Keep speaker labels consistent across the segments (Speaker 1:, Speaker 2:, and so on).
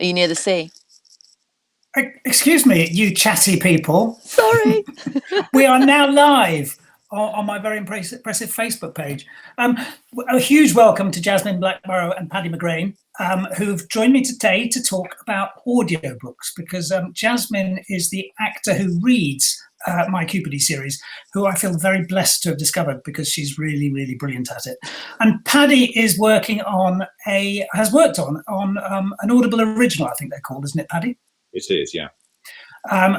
Speaker 1: Are you near the sea?
Speaker 2: Excuse me, you chatty people.
Speaker 1: Sorry.
Speaker 2: We are now live on my very impressive Facebook page. A huge welcome to Jasmine Blackborow and Paddy Magrane, who've joined me today to talk about audiobooks, because Jasmine is the actor who reads my Cupidi series, who I feel very blessed to have discovered because she's really, really brilliant at it. And Paddy is working on has worked on an Audible original, I think they're called, isn't it, Paddy?
Speaker 3: It is, yeah.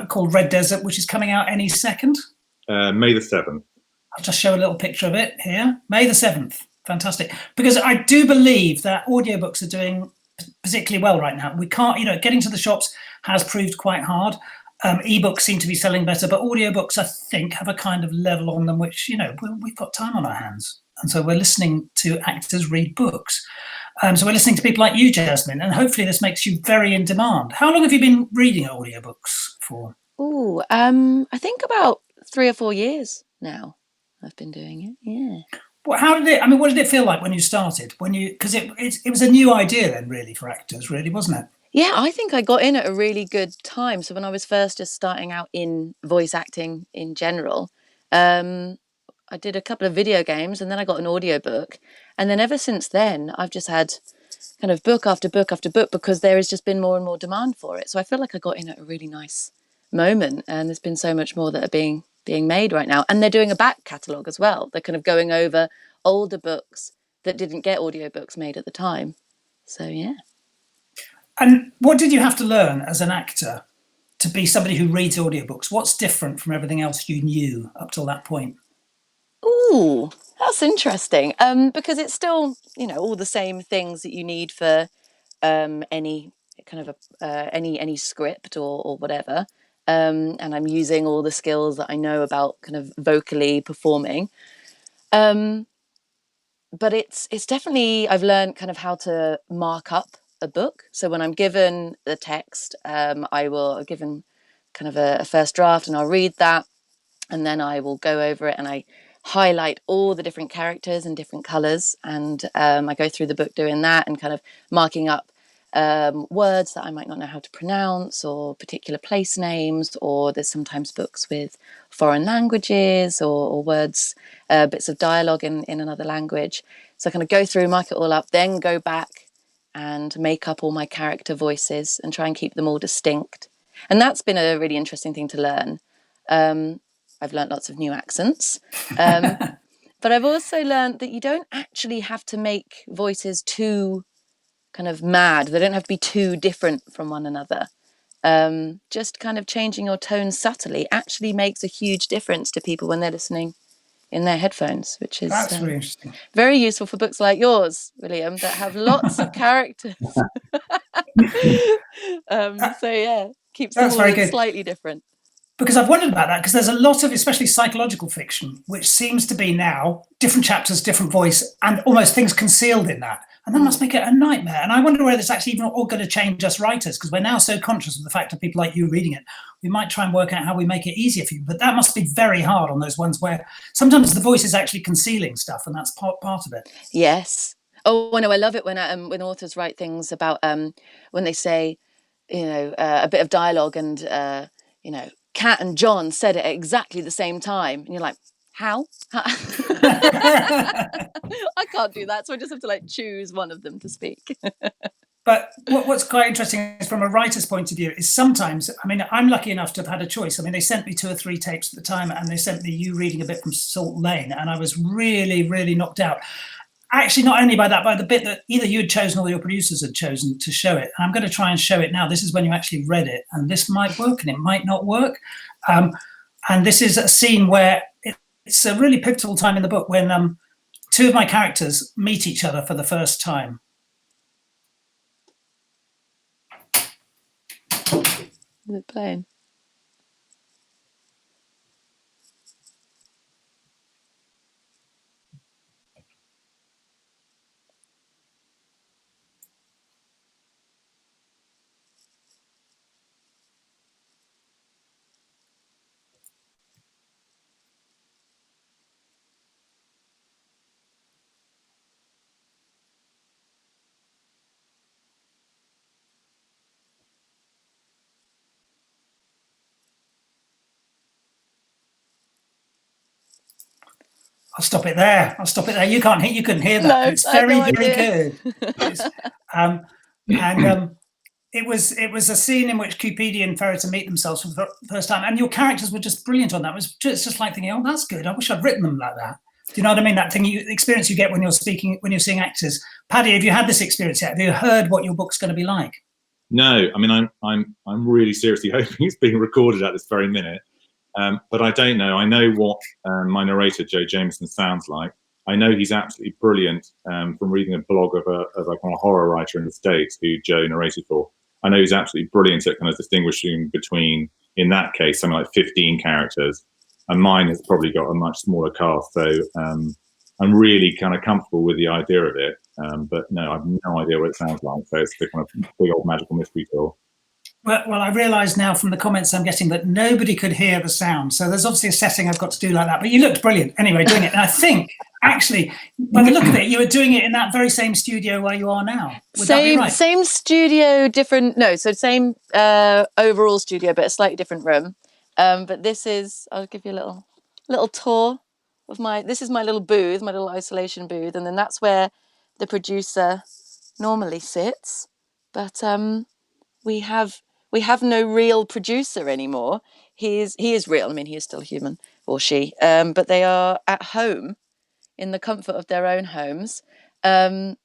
Speaker 2: Called Red Desert, which is coming out any second.
Speaker 3: May the 7th.
Speaker 2: I'll just show a little picture of it here. May the 7th. Fantastic. Because I do believe that audiobooks are doing particularly well right now. We can't, getting to the shops has proved quite hard. Ebooks seem to be selling better, but audiobooks, I think, have a kind of level on them, which, we've got time on our hands. And so we're listening to actors read books. So we're listening to people like you, Jasmine, and hopefully this makes you very in demand. How long have you been reading audiobooks for?
Speaker 1: Oh, I think about 3 or 4 years now. I've been doing it. Yeah.
Speaker 2: Well, what did it feel like when you started? Because it was a new idea then, really, for actors, really, wasn't it?
Speaker 1: Yeah, I think I got in at a really good time. So when I was first just starting out in voice acting in general, I did a couple of video games and then I got an audiobook. And then ever since then, I've just had kind of book after book after book because there has just been more and more demand for it. So I feel like I got in at a really nice moment, and there's been so much more that are being made right now. And they're doing a back catalogue as well. They're kind of going over older books that didn't get audiobooks made at the time. So, yeah.
Speaker 2: And what did you have to learn as an actor to be somebody who reads audiobooks? What's different from everything else you knew up till that point?
Speaker 1: Ooh, that's interesting. Because it's still, all the same things that you need for any kind of any script or whatever. And I'm using all the skills that I know about kind of vocally performing. But it's definitely, I've learned kind of how to mark up a book. So when I'm given the text, I will given kind of a first draft, and I'll read that, and then I will go over it and I highlight all the different characters in different colours, and I go through the book doing that and kind of marking up words that I might not know how to pronounce, or particular place names, or there's sometimes books with foreign languages or words, bits of dialogue in another language. So I kind of go through, mark it all up, then go back and make up all my character voices and try and keep them all distinct. And that's been a really interesting thing to learn. I've learned lots of new accents. But I've also learned that you don't actually have to make voices too kind of mad. They don't have to be too different from one another. Just kind of changing your tone subtly actually makes a huge difference to people when they're listening in their headphones, which is
Speaker 2: That's really interesting.
Speaker 1: Very useful for books like yours, William, that have lots of characters. So yeah, keeps them all slightly different.
Speaker 2: Because I've wondered about that, because there's a lot of, especially psychological fiction, which seems to be now different chapters, different voice, and almost things concealed in that. And that must make it a nightmare. And I wonder whether it's actually even all going to change us writers, because we're now so conscious of the fact of people like you reading it. We might try and work out how we make it easier for you. But that must be very hard on those ones where sometimes the voice is actually concealing stuff, and that's part of it.
Speaker 1: Yes. Oh, no, I love it when authors write things about when they say, a bit of dialogue and, Kat and John said it at exactly the same time. And you're like, how? I can't do that. So I just have to choose one of them to speak.
Speaker 2: But what's quite interesting is from a writer's point of view is sometimes, I'm lucky enough to have had a choice. They sent me 2 or 3 tapes at the time, and they sent me you reading a bit from Salt Lane, and I was really, really knocked out. Actually, not only by that, by the bit that either you had chosen or your producers had chosen to show it. And I'm going to try and show it now. This is when you actually read it, and this might work and it might not work. And this is a scene where it's a really pivotal time in the book when 2 of my characters meet each other for the first time.
Speaker 1: Is it playing?
Speaker 2: I'll stop it there. You couldn't hear that.
Speaker 1: No,
Speaker 2: It's
Speaker 1: I had
Speaker 2: very,
Speaker 1: no
Speaker 2: very
Speaker 1: idea.
Speaker 2: good. And it was a scene in which Cupidi and Ferreter meet themselves for the first time, and your characters were just brilliant on that. It's just like thinking, oh, that's good. I wish I'd written them like that. Do you know what I mean? That experience you get when you're seeing actors. Paddy, have you had this experience yet? Have you heard what your book's going to be like?
Speaker 3: No, I mean, I'm really seriously hoping it's being recorded at this very minute. But I don't know. I know what my narrator, Joe Jameson, sounds like. I know he's absolutely brilliant from reading a blog of a horror writer in the States who Joe narrated for. I know he's absolutely brilliant at kind of distinguishing between, in that case, something like 15 characters. And mine has probably got a much smaller cast. So I'm really kind of comfortable with the idea of it. But no, I have no idea what it sounds like. So it's the kind of big old magical mystery tour.
Speaker 2: Well, I realise now from the comments I'm getting that nobody could hear the sound. So there's obviously a setting I've got to do like that. But you looked brilliant anyway doing it. And I think, actually, by the look of it, you were doing it in that very same studio where you are now. Would that be right?
Speaker 1: Same studio, different... No, so same overall studio, but a slightly different room. But this is... I'll give you a little tour of my... This is my little booth, my little isolation booth. And then that's where the producer normally sits. But we have no real producer anymore. He is real. I mean, he is still human, or she. But they are at home in the comfort of their own homes. And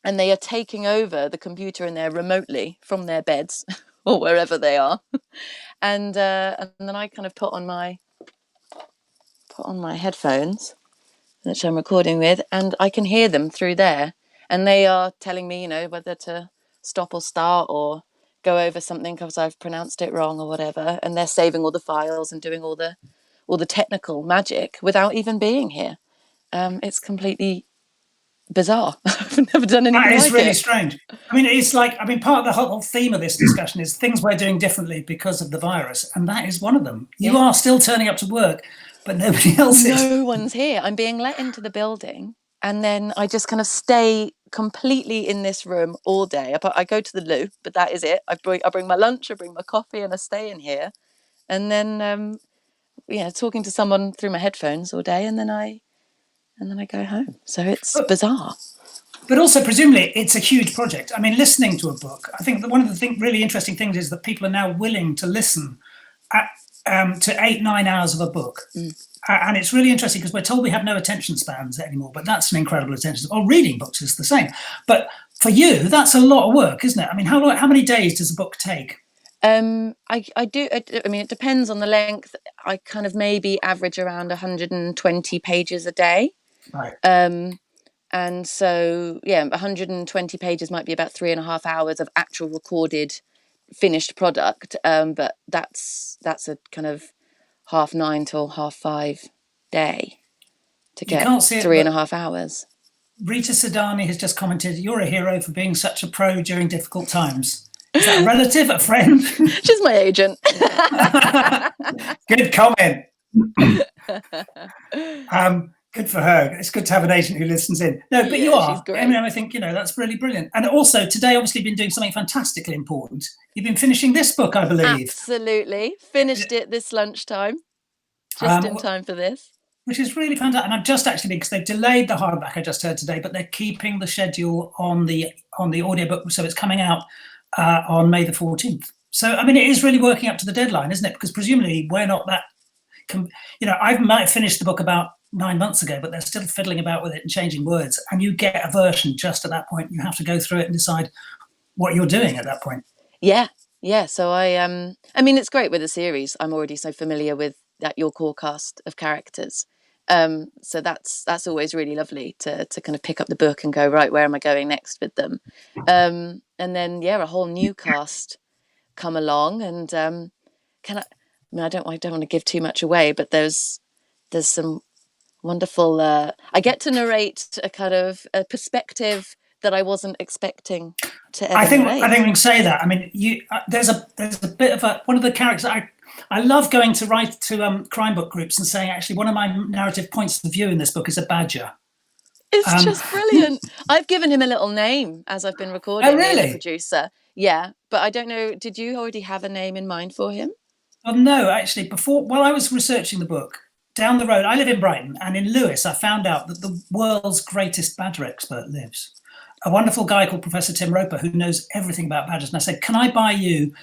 Speaker 1: they are taking over the computer in there remotely from their beds or wherever they are. And then I kind of put on my headphones, which I'm recording with, and I can hear them through there. And they are telling me, whether to stop or start or go over something because I've pronounced it wrong or whatever, and they're saving all the files and doing all the technical magic without even being here. It's completely bizarre. I've never done anything like it.
Speaker 2: That is really strange. I mean, it's like, part of the whole theme of this discussion is things we're doing differently because of the virus, and that is one of them. You are still turning up to work, but nobody else is.
Speaker 1: No one's here. I'm being let into the building, and then I just kind of stay completely in this room all day. I go to the loo, but that is it. I bring my lunch, I bring my coffee, and I stay in here. And then, talking to someone through my headphones all day, and then I go home. So it's bizarre.
Speaker 2: But also, presumably, it's a huge project. I mean, listening to a book, I think that one of the really interesting things is that people are now willing to listen to 8-9 hours of a book. And it's really interesting because we're told we have no attention spans anymore, but that's an incredible attention. Or reading books is the same. But for you, that's a lot of work, isn't it? I mean, how many days does a book take?
Speaker 1: I do. I mean, it depends on the length. I kind of maybe average around 120 pages a day.
Speaker 2: Right.
Speaker 1: And so, 120 pages might be about 3.5 hours of actual recorded finished product. But that's a kind of 9:30 till 5:30 day to get 3.5 hours.
Speaker 2: Rita Sedani has just commented, "You're a hero for being such a pro during difficult times." Is that a relative, a friend?
Speaker 1: She's my agent.
Speaker 2: Good comment. Good for her. It's good to have an agent who listens in. No, but you are.
Speaker 1: She's great.
Speaker 2: I mean, I think, that's really brilliant. And also today, obviously, you've been doing something fantastically important. You've been finishing this book, I believe.
Speaker 1: Absolutely. Finished it this lunchtime. Just in time for this.
Speaker 2: Which is really fantastic. And I've just actually, because they've delayed the hardback I just heard today, but they're keeping the schedule on the audiobook. So it's coming out on May the 14th. So, I mean, it is really working up to the deadline, isn't it? Because presumably we're not that, I might have finished the book about 9 months ago, but they're still fiddling about with it and changing words. And you get a version just at that point. You have to go through it and decide what you're doing at that point.
Speaker 1: Yeah. So I mean, it's great with a series. I'm already so familiar with your core cast of characters. So that's always really lovely to kind of pick up the book and go, right, where am I going next with them? And then, a whole new cast come along, and I don't want to give too much away, but there's some wonderful, I get to narrate a kind of a perspective that I wasn't expecting to ever narrate.
Speaker 2: I think we can say that. I mean, there's a bit of one of the characters I love going to write to crime book groups and saying, actually, one of my narrative points of view in this book is a badger.
Speaker 1: It's just brilliant. I've given him a little name as I've been recording.
Speaker 2: Oh, really?
Speaker 1: The producer. Yeah, but I don't know. Did you already have a name in mind for him?
Speaker 2: Well, no, actually, while I was researching the book, down the road, I live in Brighton, and in Lewes, I found out that the world's greatest badger expert lives. A wonderful guy called Professor Tim Roper, who knows everything about badgers. And I said, can I buy you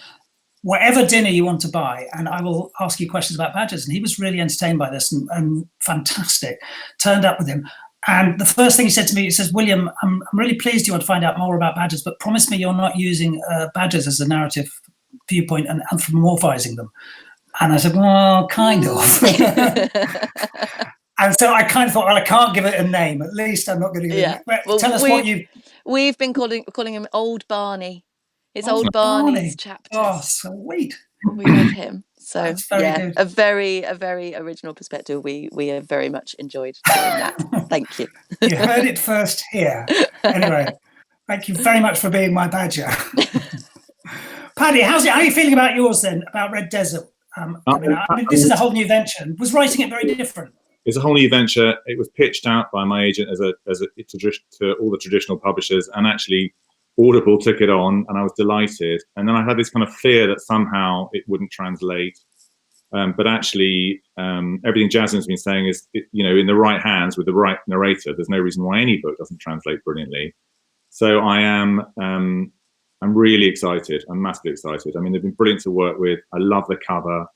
Speaker 2: whatever dinner you want to buy, and I will ask you questions about badgers? And he was really entertained by this and fantastic. Turned up with him. And the first thing he said to me, he says, William, I'm really pleased you want to find out more about badgers, but promise me you're not using badgers as a narrative viewpoint and anthropomorphizing them. And I said, well, kind of. And so I kind of thought, well, I can't give it a name. At least I'm not going to give it a name. Well, tell us what you...
Speaker 1: We've been calling him Old Barney. It's Old
Speaker 2: Barney.
Speaker 1: Barney's chapter.
Speaker 2: Oh, sweet.
Speaker 1: We love him. So
Speaker 2: good.
Speaker 1: a very original perspective. We have very much enjoyed doing that. Thank you.
Speaker 2: You heard it first here. Anyway, thank you very much for being my badger. Paddy, how are you feeling about yours then? About Red Desert? I mean, this is a whole new venture. Was writing it very different?
Speaker 3: It's a whole new venture. It was pitched out by my agent to all the traditional publishers, and actually Audible took it on, and I was delighted. And then I had this kind of fear that somehow it wouldn't translate. But actually, everything Jasmine's been saying is, in the right hands with the right narrator, there's no reason why any book doesn't translate brilliantly. So I'm really excited. I'm massively excited. I mean, they've been brilliant to work with. I love the cover.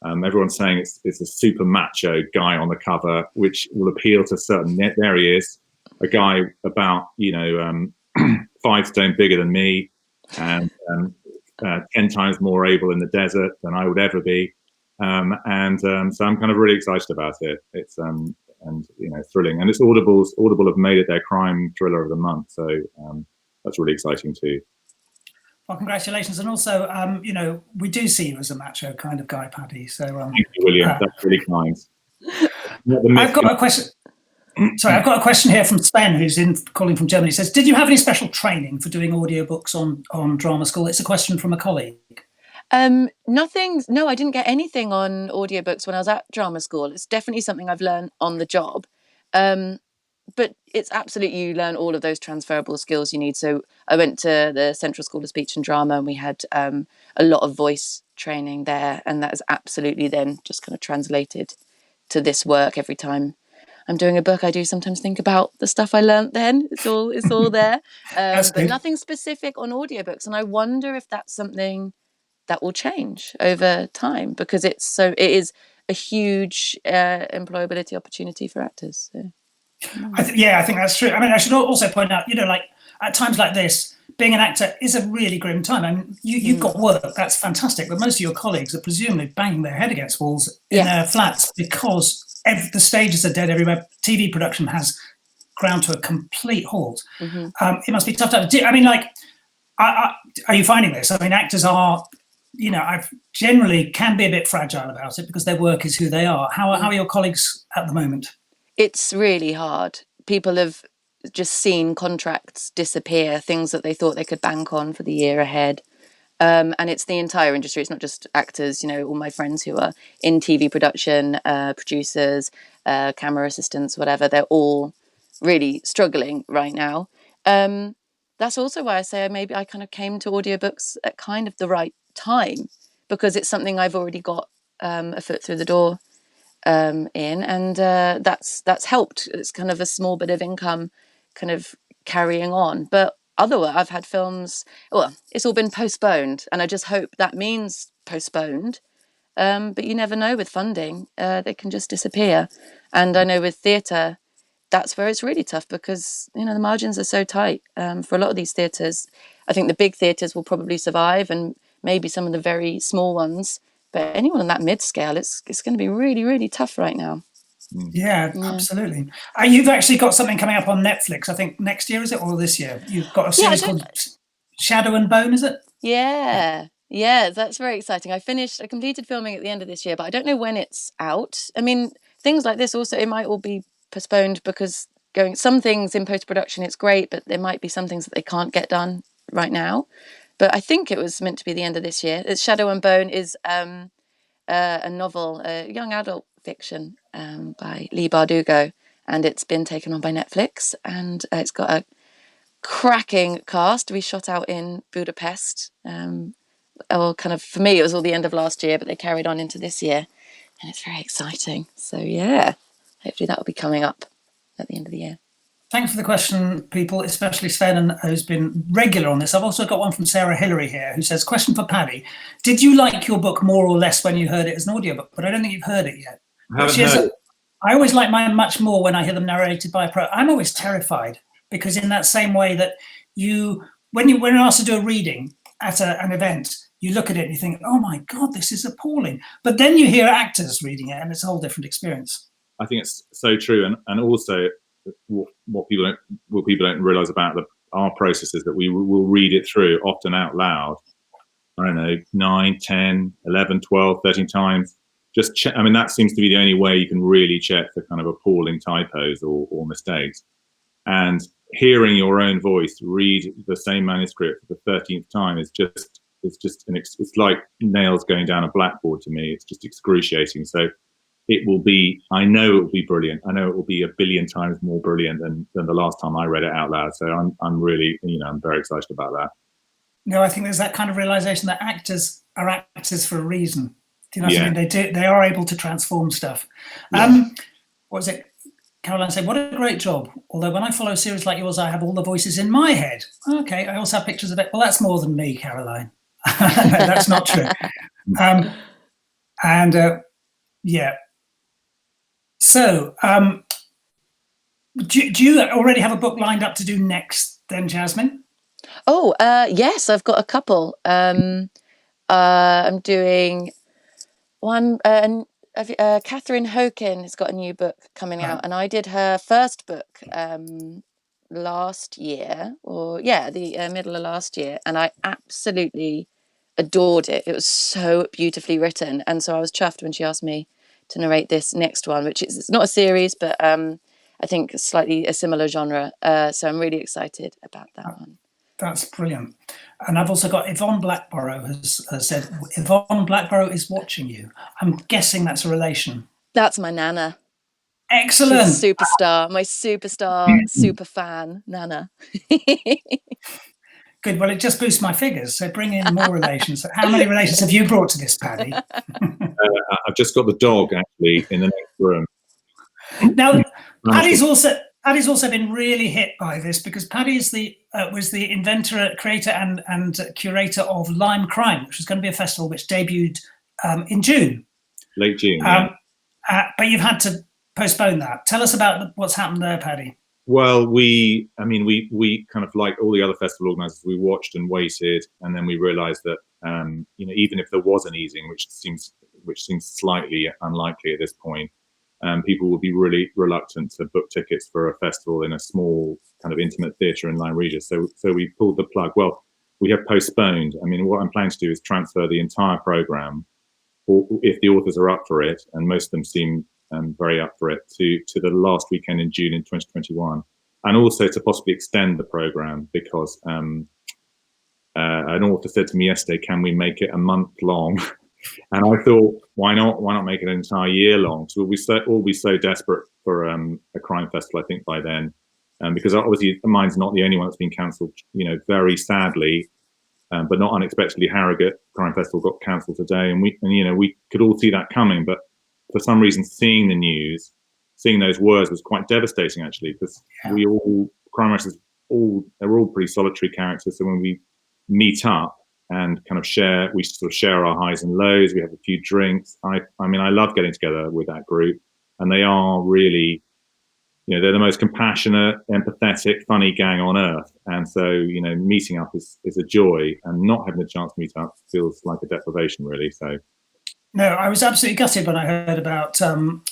Speaker 3: Everyone's saying it's a super macho guy on the cover, which will appeal to certain. There he is, a guy about 5 stone bigger than me, and 10 times more able in the desert than I would ever be. So I'm kind of really excited about it. It's thrilling, and it's Audible have made it their crime thriller of the month. So that's really exciting too.
Speaker 2: Well, congratulations, and also, we do see you as a macho kind of guy, Paddy. So
Speaker 3: thank you, William. That's really kind.
Speaker 2: I've got a question. Sorry, I've got a question here from Sven, who's calling from Germany. He says, "Did you have any special training for doing audiobooks on drama school?" It's a question from a colleague.
Speaker 1: Nothing. No, I didn't get anything on audiobooks when I was at drama school. It's definitely something I've learned on the job. But it's absolutely, you learn all of those transferable skills you need. So I went to the Central School of Speech and Drama, and we had a lot of voice training there, and that is absolutely then just kind of translated to this work. Every time I'm doing a book, I do sometimes think about the stuff I learnt then. It's all there. But nothing specific on audiobooks, and I wonder if that's something that will change over time, because it is a huge employability opportunity for actors. So.
Speaker 2: I think that's true. I mean, I should also point out, like at times like this, being an actor is a really grim time. I mean, you've got work, that's fantastic, but most of your colleagues are presumably banging their head against walls in their flats because the stages are dead everywhere. TV production has ground to a complete halt. It must be tough to. I mean, are you finding this? I mean, actors are, I generally can be a bit fragile about it because their work is who they are. How are your colleagues at the moment?
Speaker 1: It's really hard. People have just seen contracts disappear, things that they thought they could bank on for the year ahead. And it's the entire industry. It's not just actors, all my friends who are in TV production, producers, camera assistants, whatever, they're all really struggling right now. That's also why I say maybe I kind of came to audiobooks at kind of the right time, because it's something I've already got a foot through the door in, and that's helped. It's kind of a small bit of income kind of carrying on. But otherwise, I've had films, it's all been postponed, and I just hope that means postponed. But you never know with funding, they can just disappear. And I know with theatre, that's where it's really tough, because the margins are so tight for a lot of these theatres. I think the big theatres will probably survive, and maybe some of the very small ones. But anyone on that mid-scale, it's going to be really, really tough right now.
Speaker 2: Yeah, absolutely. You've actually got something coming up on Netflix, I think next year, is it, or this year? You've got a series called Shadow and Bone, is it?
Speaker 1: Yeah, that's very exciting. I completed filming at the end of this year, but I don't know when it's out. I mean, things like this also, it might all be postponed because some things in post-production, it's great, but there might be some things that they can't get done right now. But I think it was meant to be the end of this year. It's Shadow and Bone is a novel, a young adult fiction by Lee Bardugo, and it's been taken on by Netflix, and it's got a cracking cast. We shot out in Budapest, for me it was all the end of last year, but they carried on into this year, and it's very exciting. So yeah, hopefully that will be coming up at the end of the year.
Speaker 2: Thanks for the question, people, especially Sven, who's been regular on this. I've also got one from Sarah Hillary here, who says, question for Paddy. Did you like your book more or less when you heard it as an audiobook? But I don't think you've heard it yet.
Speaker 3: I haven't heard it.
Speaker 2: I always like mine much more when I hear them narrated by a pro. I'm always terrified because in that same way that when you're asked to do a reading at an event, you look at it and you think, oh my God, this is appalling. But then you hear actors reading it and it's a whole different experience.
Speaker 3: I think it's so true. And also what people don't realize about our process is that we will read it through often out loud. I don't know, 9, 10, 11, 12, 13 times. Just check. I mean, that seems to be the only way you can really check for kind of appalling typos or mistakes. And hearing your own voice read the same manuscript for the 13th time is just it's like nails going down a blackboard to me. It's just excruciating. So it will be, I know it will be brilliant. I know it will be a billion times more brilliant than the last time I read it out loud. So I'm really, I'm very excited about that.
Speaker 2: No, I think there's that kind of realization that actors are actors for a reason. Do you know what I mean? They are able to transform stuff. Yeah. What was it? Caroline said, what a great job. Although when I follow a series like yours, I have all the voices in my head. Okay, I also have pictures of it. Well, that's more than me, Caroline. No, that's not true. Yeah. So, do you already have a book lined up to do next then, Jasmine?
Speaker 1: Oh, yes, I've got a couple. I'm doing one, Catherine Hokin has got a new book coming out, and I did her first book last year, the middle of last year, and I absolutely adored it. It was so beautifully written, and so I was chuffed when she asked me to narrate this next one, which is, it's not a series, but I think slightly a similar genre. So I'm really excited about that one.
Speaker 2: That's brilliant. And I've also got Yvonne Blackborow has said, Yvonne Blackborow is watching you. I'm guessing that's a relation.
Speaker 1: That's my Nana.
Speaker 2: Excellent.
Speaker 1: She's a superstar, my superstar, super fan, Nana.
Speaker 2: Good. Well, it just boosts my figures. So bring in more relations. How many relations have you brought to this, Paddy?
Speaker 3: I've just got the dog actually in the next room.
Speaker 2: Now, Paddy's also been really hit by this because Paddy is was the inventor, creator, and curator of Lime Crime, which was going to be a festival which debuted in June.
Speaker 3: Late June.
Speaker 2: But you've had to postpone that. Tell us about what's happened there, Paddy.
Speaker 3: Well, we kind of, like all the other festival organisers, we watched and waited, and then we realised that even if there was an easing, which seems slightly unlikely at this point, people would be really reluctant to book tickets for a festival in a small kind of intimate theatre in Lyme Regis. So we pulled the plug. Well, we have postponed. I mean, what I'm planning to do is transfer the entire programme, or if the authors are up for it, and most of them seem very up for it, to the last weekend in June in 2021, and also to possibly extend the programme because an author said to me yesterday, "Can we make it a month long?" And I thought, why not? Why not make it an entire year long? So we'll all be so desperate for a crime festival, I think, by then, because obviously mine's not the only one that's been cancelled. Very sadly, but not unexpectedly, Harrogate Crime Festival got cancelled today, and we could all see that coming. But for some reason, seeing the news, seeing those words was quite devastating, actually, because crime writers, they're all pretty solitary characters. So when we meet up and kind of we sort of share our highs and lows. We have a few drinks. I love getting together with that group, and they are really, they're the most compassionate, empathetic, funny gang on earth. And so, meeting up is a joy, and not having a chance to meet up feels like a deprivation, really. So,
Speaker 2: no, I was absolutely gutted when I heard about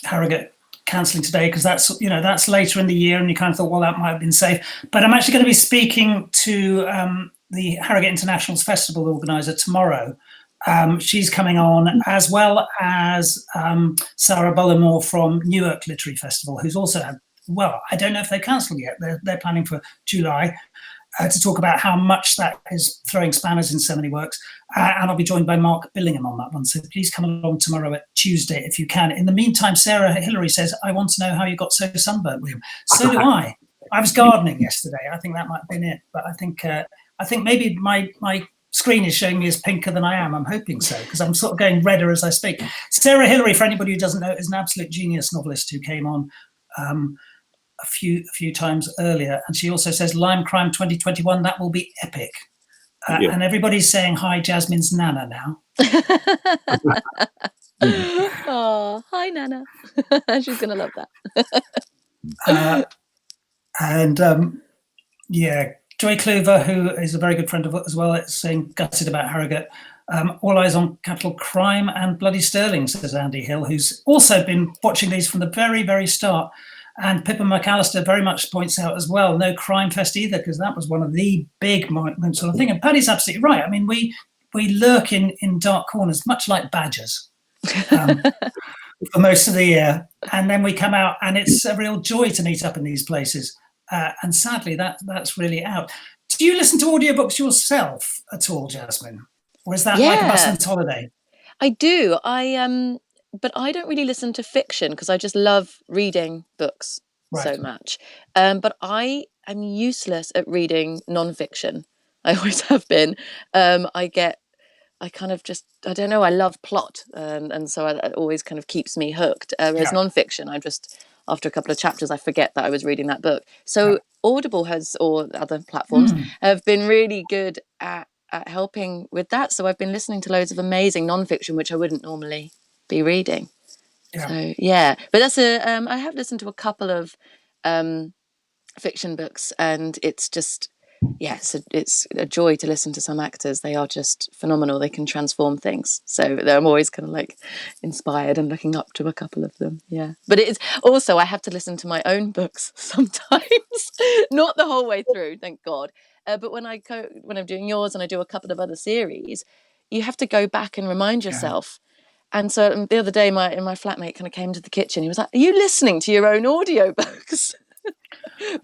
Speaker 2: Harrogate cancelling today, because that's later in the year, and you kind of thought, well, that might have been safe. But I'm actually going to be speaking to the Harrogate Internationals Festival organizer tomorrow. She's coming on, as well as Sarah Bullimore from Newark Literary Festival, who's also had, well, I don't know if they cancelled yet. They're planning for July to talk about how much that is throwing spanners in so many works. And I'll be joined by Mark Billingham on that one. So please come along tomorrow at Tuesday if you can. In the meantime, Sarah Hillary says, I want to know how you got so sunburnt, William. So do I. I was gardening yesterday. I think that might have been it. But I think maybe my screen is showing me is pinker than I am. I'm hoping so, because I'm sort of going redder as I speak. Sarah Hillary, for anybody who doesn't know, is an absolute genius novelist who came on a few times earlier, and she also says Lime Crime 2021, that will be epic. And everybody's saying hi, Jasmine's Nana now.
Speaker 1: Oh, hi Nana. She's gonna love that.
Speaker 2: Joy Clover, who is a very good friend of as well, is saying gutted about Harrogate. All eyes on Capital Crime and Bloody Sterling, says Andy Hill, who's also been watching these from the very, very start. And Pippa McAllister very much points out as well, no Crime Fest either, because that was one of the big moments sort of thing. And Paddy's absolutely right. I mean, we lurk in dark corners, much like badgers, for most of the year. And then we come out and it's a real joy to meet up in these places. And sadly, that's really out. Do you listen to audiobooks yourself at all, Jasmine? Or is that like a busman's holiday?
Speaker 1: I do. But I don't really listen to fiction because I just love reading books so much. But I am useless at reading non-fiction. I always have been. I don't know, I love plot. And so it always kind of keeps me hooked. Whereas non-fiction, I just, after a couple of chapters, I forget that I was reading that book. So Audible or other platforms have been really good at helping with that. So I've been listening to loads of amazing non-fiction, which I wouldn't normally be reading. So but that's I have listened to a couple of fiction books, and it's just it's a joy to listen to some actors. They are just phenomenal. They can transform things, so I'm always kind of like inspired and looking up to a couple of them. But it is also, I have to listen to my own books sometimes, not the whole way through, thank God, but when I'm doing yours and I do a couple of other series, you have to go back and remind yourself. And so the other day, my flatmate kind of came to the kitchen. He was like, "Are you listening to your own audiobooks?"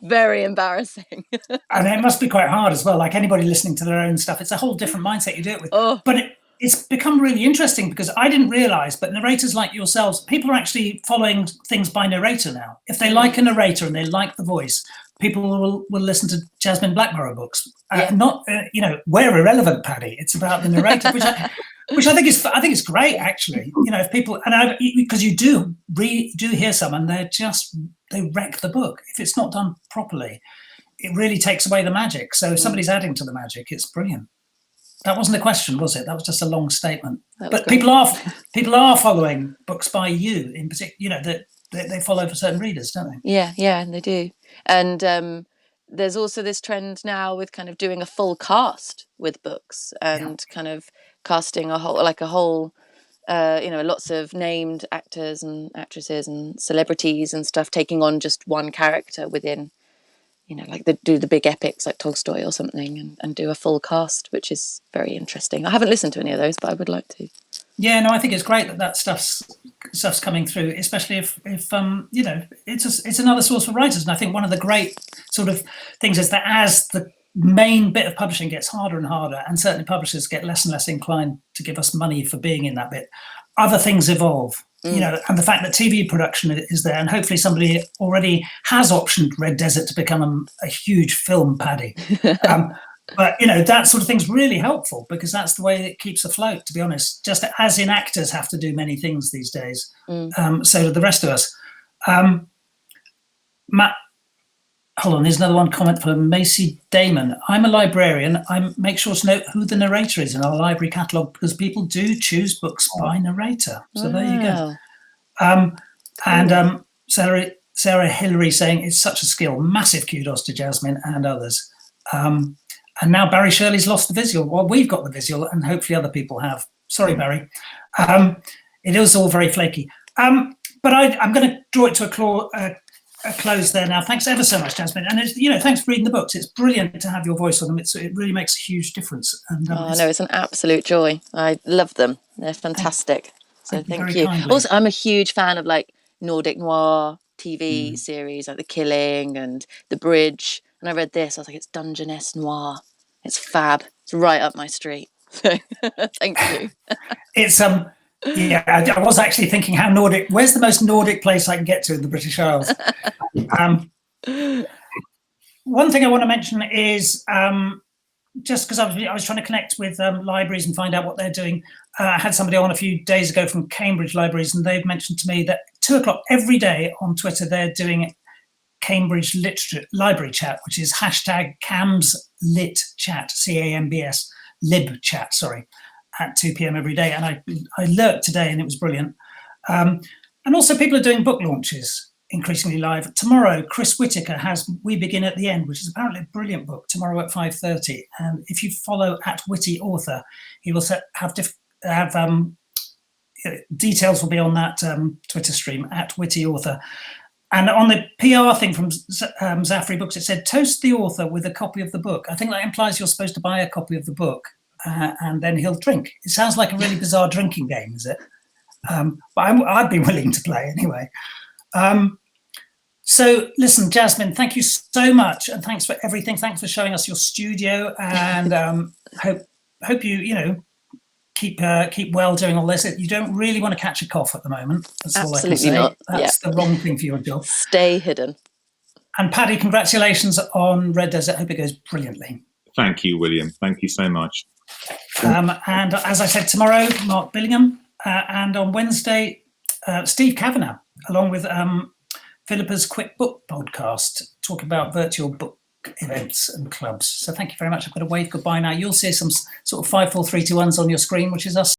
Speaker 1: Very embarrassing.
Speaker 2: And it must be quite hard as well. Like anybody listening to their own stuff, it's a whole different mindset you do it with. But it's become really interesting because I didn't realise, but narrators like yourselves, people are actually following things by narrator now. If they like a narrator and they like the voice, people will listen to Jasmine Blackborow books. Not, we're irrelevant, Paddy. It's about the narrator, which I think is great, actually. If people, and because you do hear some, and they wreck the book if it's not done properly. It really takes away the magic. So if somebody's adding to the magic, it's brilliant. That wasn't a question, was it? That was just a long statement. But great. people are following books by you in particular. That they follow for certain readers, don't they?
Speaker 1: Yeah, they do. And there's also this trend now with kind of doing a full cast with books and kind of casting a whole lots of named actors and actresses and celebrities and stuff taking on just one character within, like they do the big epics like Tolstoy or something and do a full cast, which is very interesting. I haven't listened to any of those, but I would like to.
Speaker 2: Yeah, no, I think it's great that stuff's coming through, especially if it's another source for writers. And I think one of the great sort of things is that as the main bit of publishing gets harder and harder, and certainly publishers get less and less inclined to give us money for being in that bit, other things evolve. And the fact that TV production is there, and hopefully somebody already has optioned Red Desert to become a huge film, Paddy. But that sort of thing's really helpful because that's the way it keeps afloat, to be honest. Just as in actors have to do many things these days, so do the rest of us. Matt, hold on, there's another one comment from Macy Damon. I'm a librarian. I make sure to note who the narrator is in our library catalogue because people do choose books by narrator. So there you go. And Sarah Hillary saying it's such a skill. Massive kudos to Jasmine and others. And now Barry Shirley's lost the visual. Well, we've got the visual and hopefully other people have. Sorry, Barry. It is all very flaky. But I'm going to draw it to a close there now. Thanks ever so much, Jasmine. And thanks for reading the books. It's brilliant to have your voice on them. It really makes a huge difference. And
Speaker 1: it's an absolute joy. I love them. They're fantastic. So thank you.
Speaker 2: Kindly.
Speaker 1: Also, I'm a huge fan of like Nordic noir TV series, like The Killing and The Bridge. And I read this, I was like, it's Dungeness noir. It's fab. It's right up my street. So thank you.
Speaker 2: It's I was actually thinking how Nordic. Where's the most Nordic place I can get to in the British Isles? One thing I want to mention is just because I was trying to connect with libraries and find out what they're doing. I had somebody on a few days ago from Cambridge Libraries, and they've mentioned to me that 2:00 every day on Twitter they're doing Cambridge Literature Library Chat, which is #CamsLitChat, CAMBS Lib Chat, sorry, at 2 p.m. every day. And I lurked today, and it was brilliant. And also, people are doing book launches increasingly live. Tomorrow, Chris Whitaker has We Begin at the End, which is apparently a brilliant book, tomorrow at 5:30. And if you follow @WittyAuthor, he will have details will be on that Twitter stream @WittyAuthor. And on the PR thing from Zafri Books, it said, toast the author with a copy of the book. I think that implies you're supposed to buy a copy of the book and then he'll drink. It sounds like a really bizarre drinking game, is it? But I'd be willing to play anyway. So listen, Jasmine, thank you so much. And thanks for everything. Thanks for showing us your studio, and hope you keep well doing all this. You don't really want to catch a cough at the moment. That's
Speaker 1: Absolutely
Speaker 2: all I can say.
Speaker 1: not.
Speaker 2: That's the wrong thing for your job.
Speaker 1: Stay hidden.
Speaker 2: And Paddy, congratulations on Red Desert. Hope it goes brilliantly.
Speaker 3: Thank you, William. Thank you so much.
Speaker 2: And as I said, tomorrow, Mark Billingham, and on Wednesday, Steve Kavanagh, along with Philippa's Quick Book podcast, talking about virtual book events and clubs. So thank you very much. I've got to wave goodbye now. You'll see some sort of 5, 4, 3, 2, 1s on your screen, which is us